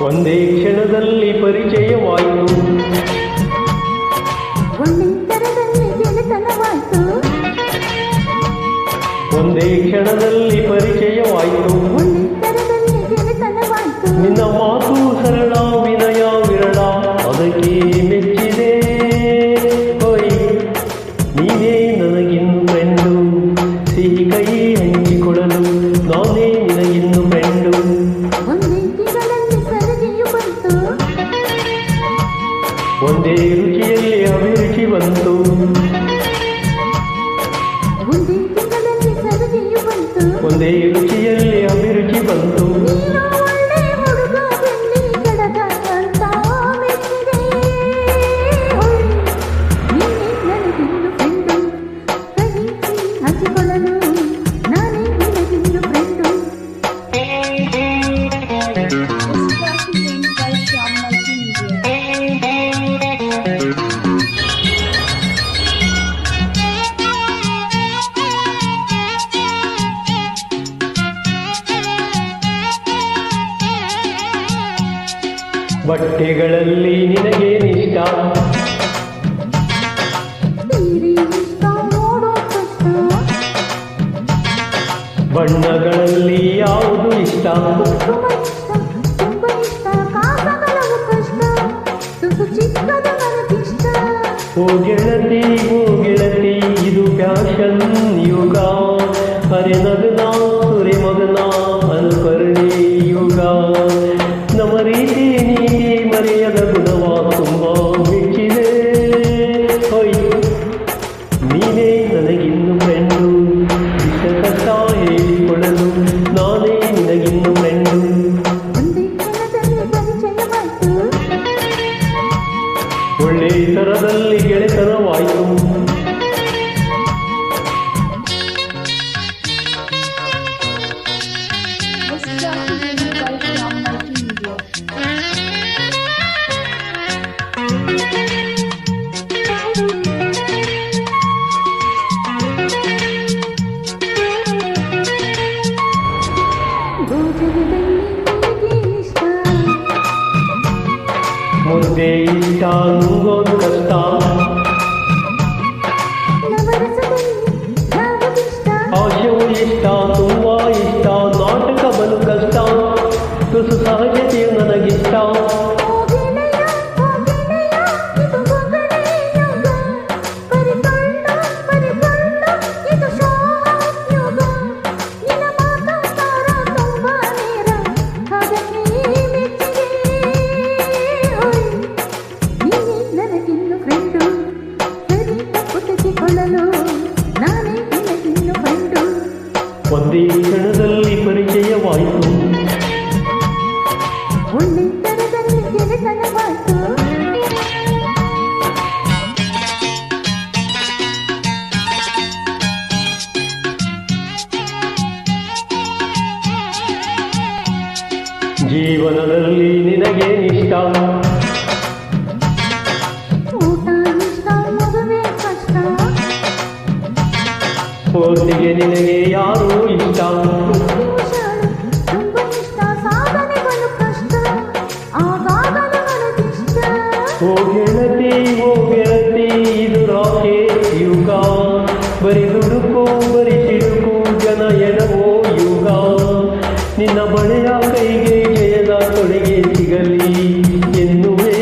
ಒಂದೇ ಕ್ಷಣದಲ್ಲಿ ಪರಿಚಯವಾಯಿತು, ಒಂದೇ ಕ್ಷಣದಲ್ಲಿ ಪರಿಚಯವಾಯಿತು. ನಿನ್ನ ಮಾತು ಸರಳ, ವಿನಯ ವಿರಳ, ಅದಕ್ಕೆ ಮೆಚ್ಚಿದೆ. ಹೊಯ್ ನೀನೇ ನನಗಿನ್ನು ಫ್ರೆಂಡು, ಸಿಹಿ ಕೈ ಹಂಚಿಕೊಳ್ಳಲು ನಾನೇ ನಿನಗಿನ್ನು ಫ್ರೆಂಡು. ಒಂದೇ ರುಚಿಯಲ್ಲಿ ಅಭಿರುಚಿ ಬಂತು, ಒಂದೇ ರುಚಿಯಲ್ಲಿ ಅಭಿರುಚಿ ಬಂತು. ಬಟ್ಟೆಗಳಲ್ಲಿ ನಿನಗೇನಿಷ್ಟ? ಬಣ್ಣಗಳಲ್ಲಿ ಯಾವುದು ಇಷ್ಟ? ಓ ಗೆಳತಿ, ಓ ಗೆಳತಿ, ಇದು ಫ್ಯಾಷನ್ ಯುಗ. ಅರೆ ನಗನ ಸುರೆ ಮಗನ ಅನುಕರಣೆ ಯುಗ. ನಮ್ಮ ರೀತಿ ನೀತಿ ಮರೆಯದ ಗುಣವ ತುಂಬ ಮೆಚ್ಚಿದೆ. ಹೊಯ್ ನೀನೇ ನನಗಿನ್ನು ಫ್ರೆಂಡು, ಇಷ್ಟ ಕಷ್ಟ ಹೇಳಿಕೊಳ್ಳಲು ನಾನೇ ನಿನಗಿನ್ನು ಫ್ರೆಂಡು. ಒಳ್ಳೆ ಥರದಲ್ಲಿ ಗೆಳೆತನವಾಯಿತು. ಮುದ್ದೆ ಇಷ್ಟ, ನುಂಗೋದು ಕಷ್ಟ. ಹಾಸ್ಯವು ಇಷ್ಟ, ತುಂಬ ಇಷ್ಟ, ನಾಟಕ ಬಲು ಕಷ್ಟ. ತುಸು ಸಹಜತೆಯು ನನಗಿಷ್ಟ. ಒಂದೇ ಕ್ಷಣದಲ್ಲಿ ಪರಿಚಯವಾಯಿತು, ಜೀವನದಲ್ಲಿ ನಿನಗೇನಿಷ್ಟ? ಪೋಸ್ಟಿಗೆ ನಿನಗೆ ಯಾರು ಇಷ್ಟ? ಓ ಗೆಳತಿ, ಓ ಗೆಳತಿ, ಇದು ರಾಕೆಟ್ ಯುಗ. ಬರಿ ದುಡುಕು, ಬರಿ ಸಿಡುಕು, ಜನ ಎಡವೋ ಯುಗ. ನಿನ್ನ ಬಳೆಯ ಕೈಗೆ ಜಯದ ತೊಡೆಗೆ ಸಿಗಲಿ ಎನ್ನುವೇ.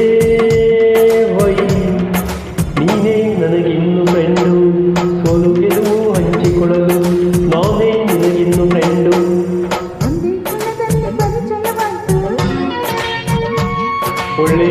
ಹೊಯ್ ನೀನೇ ನನಗಿನ್ನು ಫ್ರೆಂಡು, ಸೋಲು ಗೆಲುವು ಹಂಚಿಕೊಳ್ಳಲು ನಾನೇ ನಿನಗಿನ್ನು ಫ್ರೆಂಡು. ಒಳ್ಳೆ